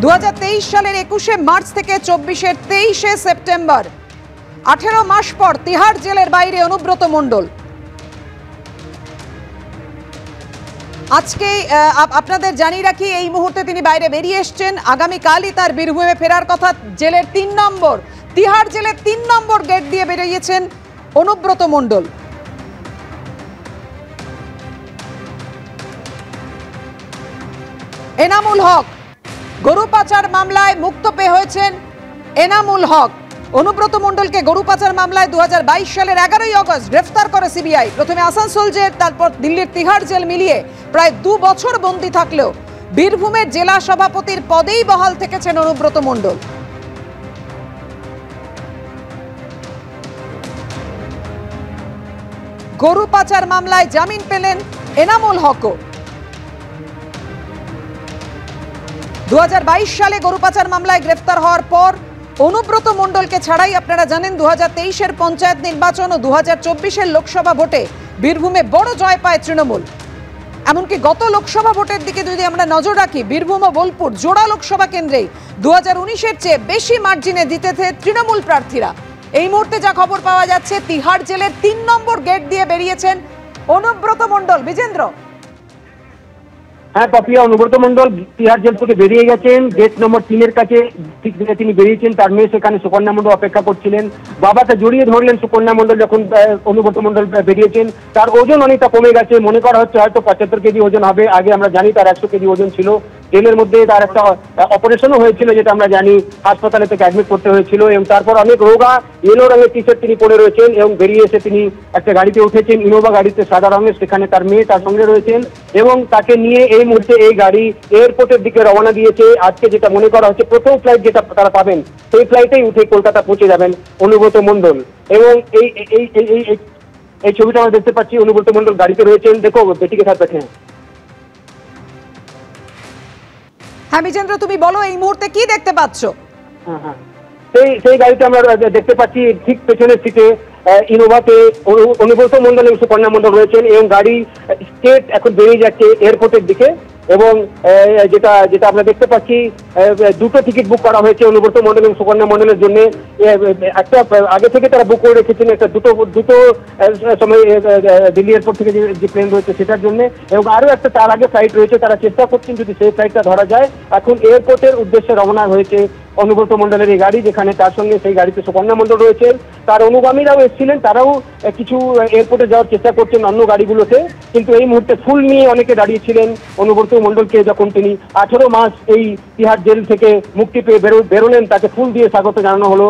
2023 সালের 21শে মার্চ থেকে 24-এর 23শে সেপ্টেম্বর 18 মাস পর তিহার জেলের বাইরে অনুব্রত মণ্ডল। আজকে আপনাদের জানিয়ে রাখি এই মুহূর্তে তিনি বাইরে বেরিয়ে এসেছেন। আগামীকালই তার বীরভূমে ফেরার কথা। জেলের 3 নম্বর তিহার জেলের 3 নম্বর গেট দিয়ে বেরিয়েছেন অনুব্রত মণ্ডল। এনামুল হক গরু পাচার মামলায় মুক্ত পেয়ে হয়েছেন এনামুল হক। অনুব্রত মণ্ডলকে গরু পাচার মামলায় 2022 সালের 11ই আগস্ট গ্রেফতার করে সিবিআই। প্রথমে আসানসোল জেল, তারপর দিল্লির তিহার জেল মিলিয়ে প্রায় 2 বছর বন্দী থাকলেও বীরভূমের জেলা সভাপতির পদেই বহাল থেকেছেন অনুব্রত মণ্ডল। গরু পাচার মামলায় জামিন পেলেন এনামুল হকও। 2022 সালে গরু পাচার মামলায় গ্রেফতার হওয়ার পর অনুব্রত মণ্ডলকে ছাড়াই আপনারা জানেন 2023-এর পঞ্চায়েত নির্বাচন ও 2024-এর লোকসভা ভোটে বীরভূমে বড় জয় পায় তৃণমূল। এমনকি গত লোকসভা ভোটের দিকে যদি আমরা নজর রাখি, বীরভূম ও বোলপুর জোড়া লোকসভা কেন্দ্রেই 2019-এর চেয়ে বেশি মার্জিনে জিতেছে তৃণমূল প্রার্থীরা। এই মুহূর্তে যা খবর পাওয়া যাচ্ছে, তিহার জেলের 3 নম্বর গেট দিয়ে বেরিয়েছেন অনুব্রত মণ্ডল। বিজেন্দ্র। হ্যাঁ পাপিয়া, অনুব্রত মণ্ডল তিহার জেল থেকে বেরিয়ে গেছেন। গেট নম্বর 3-এর কাছে ঠিক তিনি বেরিয়েছেন। তার মেয়ে সেখানে সুকন্যা মণ্ডল অপেক্ষা করছিলেন। বাবাকে জড়িয়ে ধরলেন সুকন্যা মণ্ডল যখন অনুব্রত মণ্ডল বেরিয়েছেন। তার ওজন অনেকটা কমে গেছে, মনে করা হচ্ছে হয়তো 75 কেজি ওজন হবে। আগে আমরা জানি তার 100 কেজি ওজন ছিল। জেলের মধ্যে তার একটা অপারেশনও হয়েছিল, যেটা আমরা জানি। হাসপাতালে থেকে অ্যাডমিট করতে হয়েছিল এবং তারপর অনেক রোগা ইয়েলো রঙের টি শার্ট তিনি পরে রয়েছেন এবং বেরিয়ে এসে তিনি একটা গাড়িতে উঠেছেন, ইনোভা গাড়িতে সাদা রঙের। সেখানে তার মেয়ে তার সঙ্গে রয়েছেন এবং তাকে নিয়ে এই মুহূর্তে এই গাড়ি এয়ারপোর্টের দিকে রওনা দিয়েছে। আজকে যেটা মনে করা হচ্ছে প্রথম ফ্লাইট যেটা তারা পাবেন, সেই ফ্লাইটেই উঠে কলকাতা পৌঁছে যাবেন অনুব্রত মণ্ডল। এবং এই ছবিটা আমরা দেখতে পাচ্ছি, অনুব্রত মণ্ডল গাড়িতে রয়েছেন। দেখো বেটিকে সাথ बैठे हैं। হ্যাঁ বিজেন্দ্র, তুমি বলো এই মুহূর্তে কি দেখতে পাচ্ছ? হ্যাঁ, সেই গাড়িতে আমরা দেখতে পাচ্ছি ঠিক পেছনের সিটে ইনোভাতে অনুব্রত মণ্ডল এবং সুকন্যা মণ্ডল রয়েছেন এবং গাড়ি স্টেট এখন বেরিয়ে যাচ্ছে এয়ারপোর্টের দিকে। এবং যেটা আমরা দেখতে পাচ্ছি, 2টো টিকিট বুক করা হয়েছে অনুব্রত মণ্ডল এবং সুকন্যা মণ্ডলের জন্য। একটা আগে থেকে তারা বুক করে রেখেছেন, একটা দুটো সময় দিল্লি এয়ারপোর্ট থেকে যে প্লেন রয়েছে সেটার জন্য, এবং আরও একটা তার আগে ফ্লাইট রয়েছে। তারা চেষ্টা করছেন যদি সেই ফ্লাইটটা ধরা যায়। এখন এয়ারপোর্টের উদ্দেশ্যে রওনা হয়েছে অনুব্রত মণ্ডলের এই গাড়ি, যেখানে তার সঙ্গে সেই গাড়িতে সুকন্যা মণ্ডল রয়েছেন। তার অনুগামীরাও এসেছিলেন, তারাও কিছু এয়ারপোর্টে যাওয়ার চেষ্টা করছেন অন্য গাড়িগুলোতে। কিন্তু এই মুহূর্তে ফুল নিয়ে অনেকে দাঁড়িয়েছিলেন অনুব্রত মণ্ডলকে যখন তিনি 18 মাস এই তিহার জেল থেকে মুক্তি পেয়ে বেরোলেন, তাকে ফুল দিয়ে স্বাগত জানানো হলো।